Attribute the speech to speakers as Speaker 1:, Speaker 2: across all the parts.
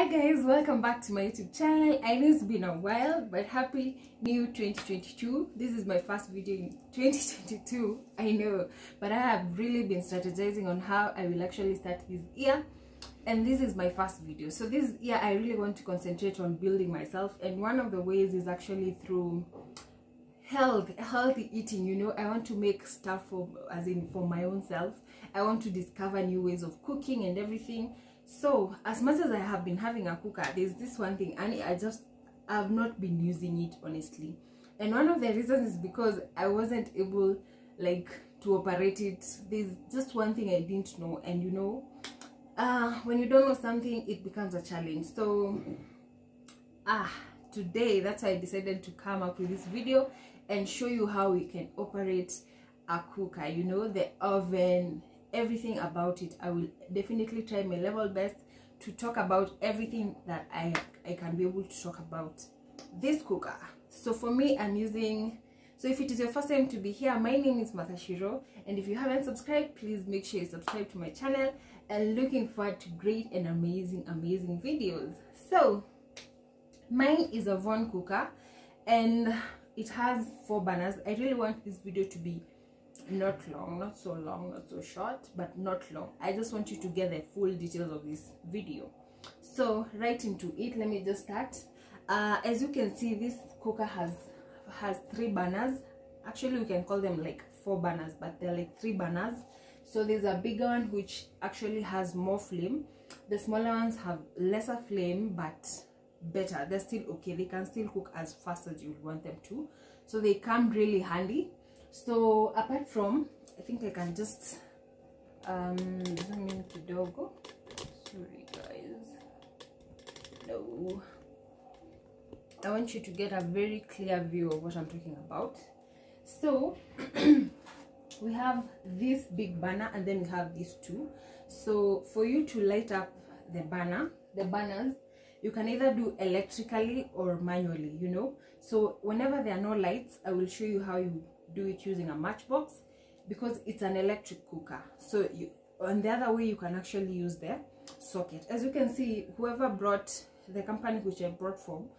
Speaker 1: Hi guys, welcome back to my YouTube channel. I know it's been a while, but happy new 2022. This is my first video in 2022, I know, but I have really been strategizing on how I will actually start this year, and this is my first video. So this year I really want to concentrate on building myself, and one of the ways is actually through healthy eating. You know, I want to make stuff for my own self. I want to discover new ways of cooking and everything. So as much as I have been having a cooker, there's this one thing, and I've not been using it honestly. And one of the reasons is because I wasn't able to operate it. There's just one thing I didn't know, and you know, when you don't know something, it becomes a challenge. So today that's why I decided to come up with this video and show you how we can operate a cooker, you know, the oven, everything about it. I will definitely try my level best to talk about everything that I can be able to talk about this cooker. So for me, I'm using, so if it is your first time to be here, my name is Shiro, and if you haven't subscribed, please make sure you subscribe to my channel, and looking forward to great and amazing videos. So mine is a Von cooker, and it has 4 burners. I really want this video to be not long, not so long, not so short, but not long. I just want you to get the full details of this video. So right into it, let me just start. As you can see, this cooker has 3 burners. Actually, we can call them like 4 burners, but they're like 3 burners. So there's a bigger one which actually has more flame. The smaller ones have lesser flame, but better. They're still okay. They can still cook as fast as you want them to. So they come really handy. So apart from, I think I can just zoom into Dogo. Sorry guys, no, I want you to get a very clear view of what I'm talking about. So we have this big burner, and then we have these 2. So for you to light up the burners, you can either do electrically or manually, you know. So whenever there are no lights, I will show you how you do it using a matchbox, because it's an electric cooker. So on the other way, you can actually use the socket. As you can see, whoever brought, the company which I brought from,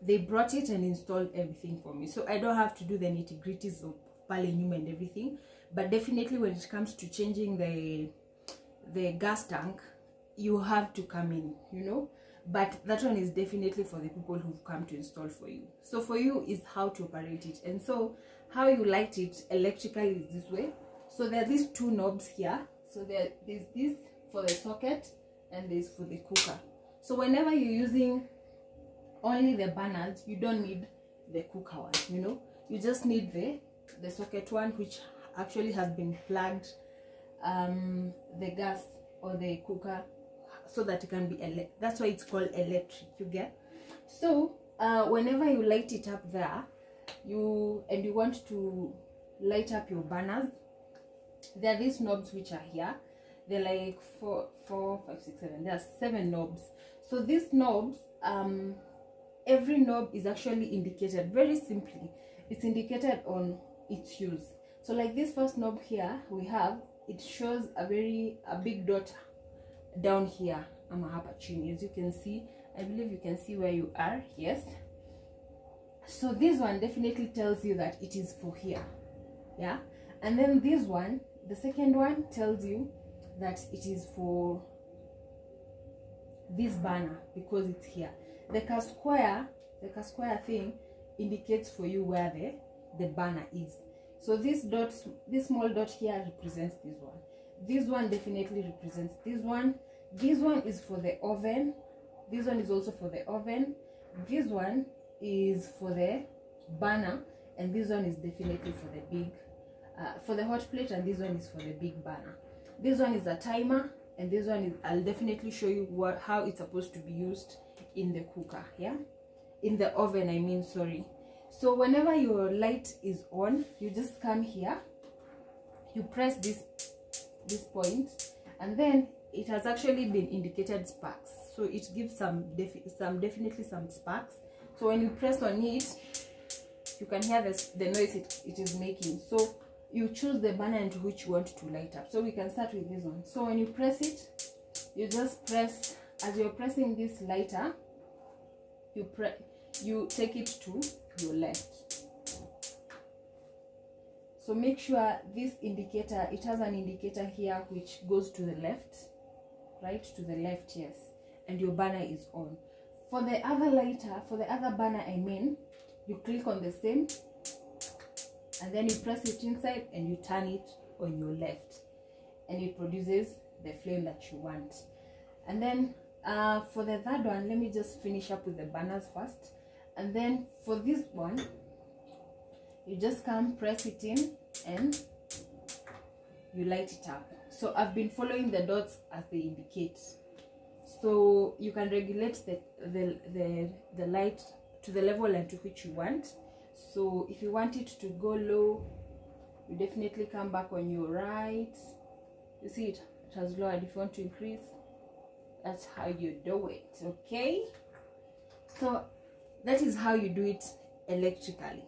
Speaker 1: they brought it and installed everything for me, so I don't have to do the nitty-gritties of palenyum and everything. But definitely when it comes to changing the gas tank, you have to come in, you know. But that one is definitely for the people who've come to install for you. So for you is how to operate it. And so how you light it electrically is this way. So there are these 2 knobs here. So there's this for the socket, and this for the cooker. So whenever you're using only the burners, you don't need the cooker one, you know. You just need the socket one, which actually has been plugged the gas or the cooker, so that it can be that's why it's called electric, you get. So whenever you light it up there, you want to light up your burners, there are these knobs which are here. They're like 4, 5, 6, 7. There are 7 knobs. So these knobs, every knob is actually indicated very simply. It's indicated on its use. So like this first knob here, it shows a big dot down here. As you can see, I believe you can see where you are. Yes. So this one definitely tells you that it is for here. Yeah. And then this one, the second one, tells you that it is for this burner because it's here. The square thing indicates for you where the burner is. So this small dot here represents this one. This one definitely represents this one. This one is for the oven. This one is also for the oven. This one is for the burner, and this one is definitely for the big for the hot plate, and this one is for the big burner. This one is a timer, and this one is, I'll definitely show you how it's supposed to be used in the cooker, yeah, in the oven, I mean, sorry. So whenever your light is on, you just come here, you press this point, and then it has actually been indicated sparks. So it gives definitely some sparks. So when you press on it, you can hear the noise it is making. So you choose the burner into which you want to light up. So we can start with this one. So when you press it, you just press as you're pressing this lighter, you take it to your left. So make sure this indicator, it has an indicator here which goes to the left, right to the left, yes, and your burner is on. For the other lighter, for the other burner, I mean, you click on the same, and then you press it inside and you turn it on your left, and it produces the flame that you want. And then for the third one, let me just finish up with the burners first. And then for this one, you just come, press it in, and you light it up. So I've been following the dots as they indicate, so you can regulate the light to the level and to which you want. So if you want it to go low, you definitely come back on your right. You see it has lowered. If you want to increase, that's how you do it. Okay, so that is how you do it electrically.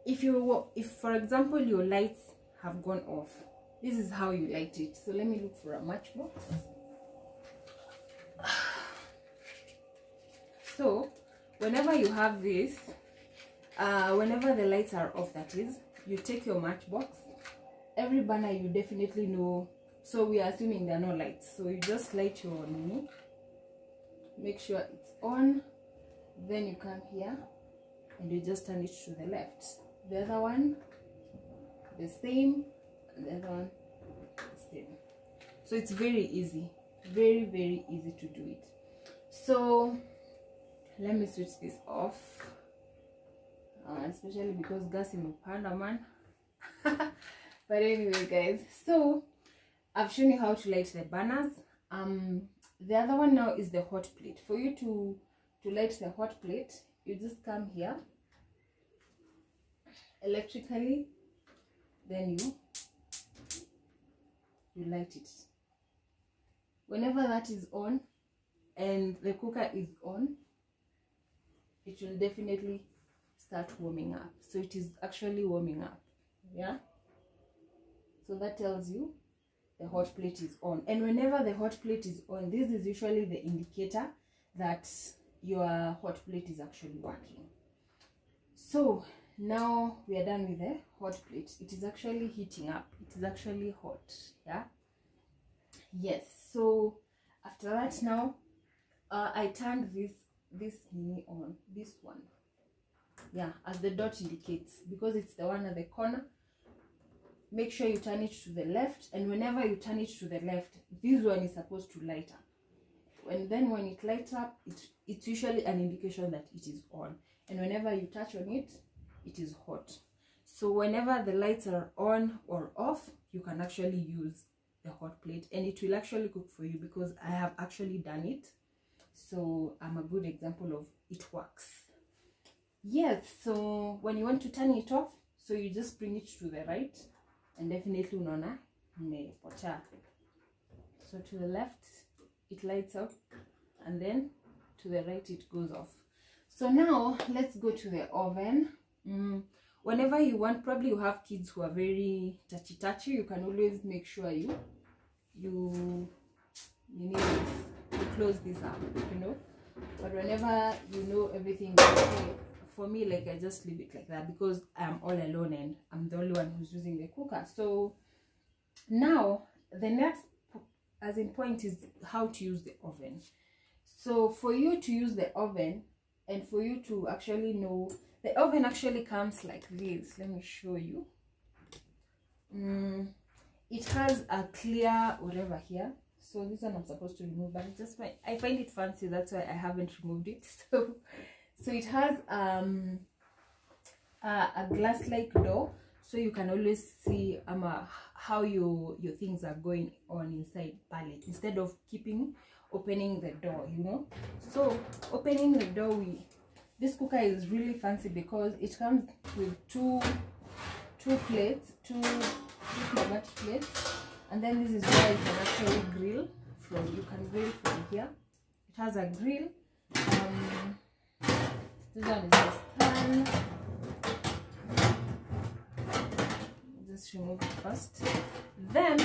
Speaker 1: If for example your lights have gone off, this is how you light it. So let me look for a matchbox. So whenever you have this, whenever the lights are off, that is, you take your matchbox. Every burner you definitely know, so we are assuming there are no lights, so you just light your mini, make sure it's on, then you come here and you just turn it to the left. The other one the same, and the other one the same. So it's very easy, very easy to do it. So let me switch this off, especially because gas in Panda, man. But anyway, guys, so I've shown you how to light the burners. The other one now is the hot plate. For you to light the hot plate, you just come here electrically, then you light it. Whenever that is on and the cooker is on, it will definitely start warming up. So it is actually warming up, yeah. So that tells you the hot plate is on. And whenever the hot plate is on, this is usually the indicator that your hot plate is actually working. So now we are done with the hot plate. It is actually heating up, it is actually hot, yeah. Yes, so after that now I turned this mini on, this one, yeah, as the dot indicates, because it's the one at the corner. Make sure you turn it to the left, and whenever you turn it to the left, this one is supposed to light up. And then when it lights up, it's usually an indication that it is on. And whenever you touch on it, it is hot. So whenever the lights are on or off, you can actually use the hot plate, and it will actually cook for you, because I have actually done it. So I'm a good example of it works. Yes, so when you want to turn it off, so you just bring it to the right, and definitely unaona imepotea. So to the left it lights up, and then to the right it goes off. So now let's go to the oven. Whenever you want, probably you have kids who are very touchy, you can always make sure you need to close this up, you know. But whenever you know everything is okay, for me, like, I just leave it like that, because I'm all alone and I'm the only one who's using the cooker. So now the next point is how to use the oven. So for you to use the oven, and for you to actually know, the oven actually comes like this. Let me show you. It has a clear whatever here. So this one I'm supposed to remove, but I find it fancy, that's why I haven't removed it. So it has a glass-like door, so you can always see how your things are going on inside pallet, instead of opening the door, you know. So opening the door, this cooker is really fancy because it comes with two plates, two pneumatic plates, and then this is where you can actually grill from. You can grill from here. It has a grill. This one is the stand. Just remove it first. Then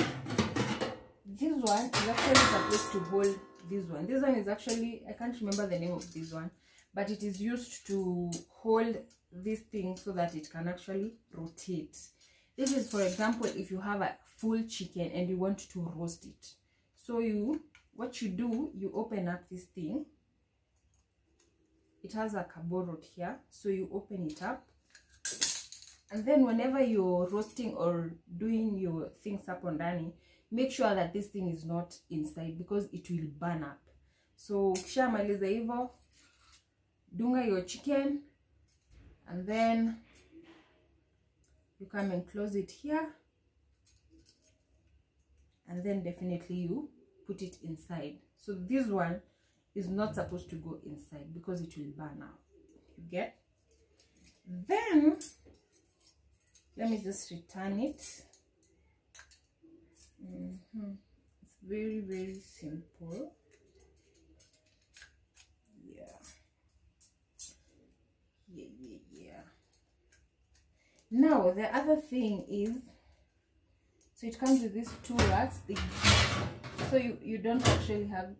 Speaker 1: this one is actually supposed to hold this one. This one is actually, I can't remember the name of this one, but it is used to hold this thing so that it can actually rotate. This is, for example, if you have a full chicken and you want to roast it. So what you do, you open up this thing. It has a cardboard here, so you open it up, and then whenever you're roasting or doing your things up on Dani, make sure that this thing is not inside because it will burn up. So kisha maliza hivyo, dunga your chicken, and then you come and close it here, and then definitely you put it inside. So this one is not supposed to go inside because it will burn out. You get? Then let me just return it. It's very, very simple. Yeah. Now the other thing is, so it comes with these 2 racks. So you don't actually have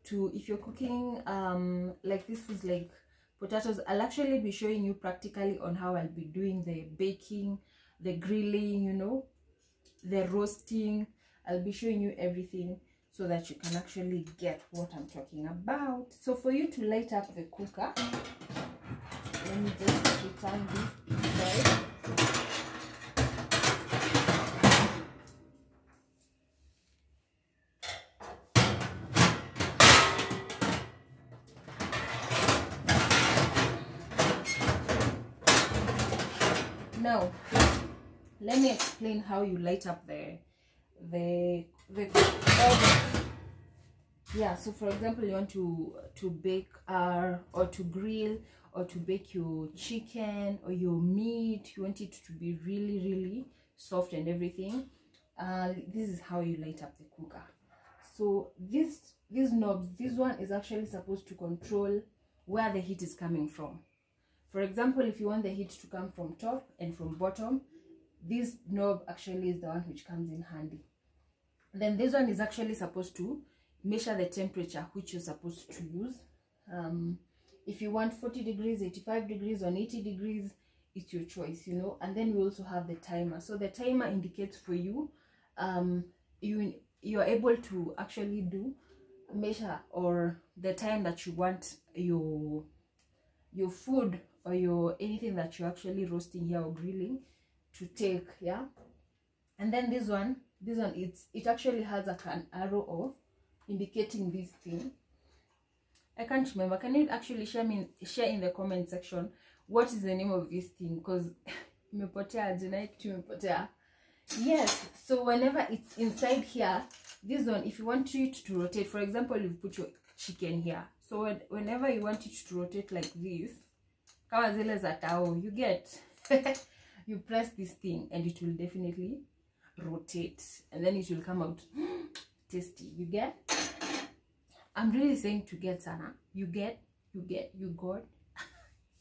Speaker 1: to, if you're cooking like this is like potatoes, I'll actually be showing you practically on how I'll be doing the baking, the grilling, you know, the roasting. I'll be showing you everything so that you can actually get what I'm talking about. So for you to light up the cooker, let me just return this inside. Now, let me explain how you light up the oven. Yeah, so for example, you want to bake or to grill or to bake your chicken or your meat. You want it to be really, really soft and everything. This is how you light up the cooker. So these knobs, this one is actually supposed to control where the heat is coming from. For example, if you want the heat to come from top and from bottom, this knob actually is the one which comes in handy. Then this one is actually supposed to measure the temperature which you're supposed to use. If you want 40 degrees, 85 degrees, or 80 degrees, it's your choice, you know. And then we also have the timer. So the timer indicates for you, you're able to actually measure or the time that you want your food or your anything that you're actually roasting here or grilling to take. Yeah. And then this one it actually has an arrow of indicating this thing. I can't remember. Can you actually share in the comment section what is the name of this thing? Because yes, so whenever it's inside here, this one, if you want it to rotate, for example, you put your chicken here, so whenever you want it to rotate like this, you get you press this thing and it will definitely rotate, and then it will come out tasty. You get? I'm really saying to get, Sana. You got.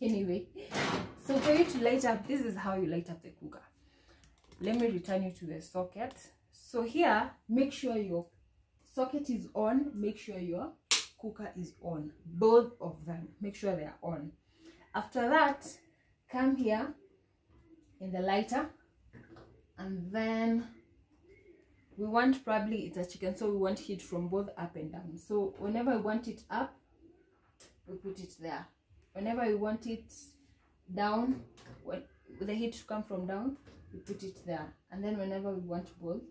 Speaker 1: Anyway, so for you to light up, this is how you light up the cooker. Let me return you to the socket. So here, make sure your socket is on, make sure your cooker is on, both of them, make sure they are on. After that, come here in the lighter, and then we want, probably it's a chicken, so we want heat from both up and down. So whenever we want it up, we put it there. Whenever we want it down, when the heat to come from down, we put it there. And then whenever we want both,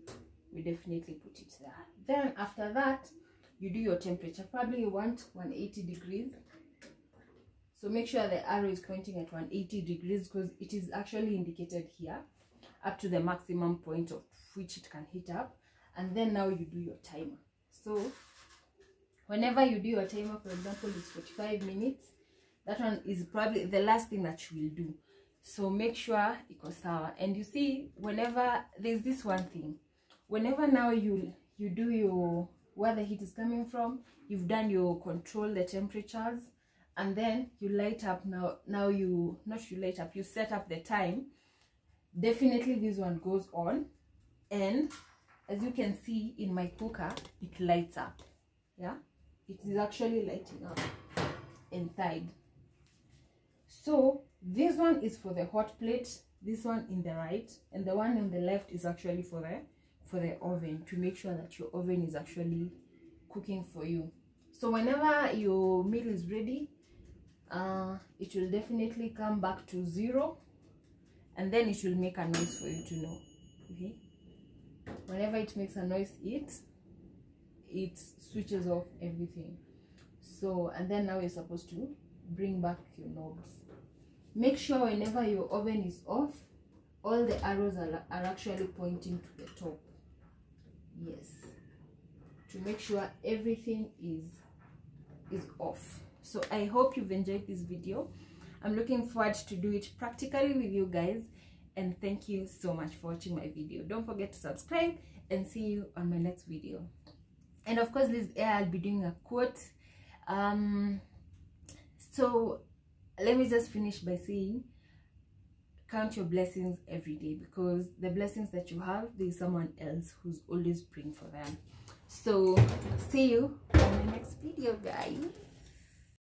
Speaker 1: we definitely put it there. Then after that, you do your temperature. Probably you want 180 degrees. So make sure the arrow is pointing at 180 degrees because it is actually indicated here up to the maximum point of which it can heat up. And then now you do your timer. So whenever you do your timer, for example, it's 45 minutes. That one is probably the last thing that you will do. So make sure it goes sour. And you see, whenever there's this one thing, whenever now you do your, where the heat is coming from, you've done your control the temperatures, and then you light up. Now you set up the time. Definitely this one goes on, and as you can see in my cooker, it lights up. Yeah, it is actually lighting up inside. So this one is for the hot plate, this one in the right, and the one on the left is actually for the oven, to make sure that your oven is actually cooking for you. So whenever your meal is ready, it will definitely come back to 0, and then it will make a noise for you to know. Okay, whenever it makes a noise, it switches off everything. So, and then now you're supposed to bring back your knobs. Make sure whenever your oven is off, all the arrows are actually pointing to the top. Yes, to make sure everything is off. So I hope you've enjoyed this video. I'm looking forward to do it practically with you guys, and thank you so much for watching my video. Don't forget to subscribe, and see you on my next video. And of course, this year I'll be doing a quote. So let me just finish by saying, count your blessings every day, because the blessings that you have, there's someone else who's always praying for them. So see you on the next video, guys.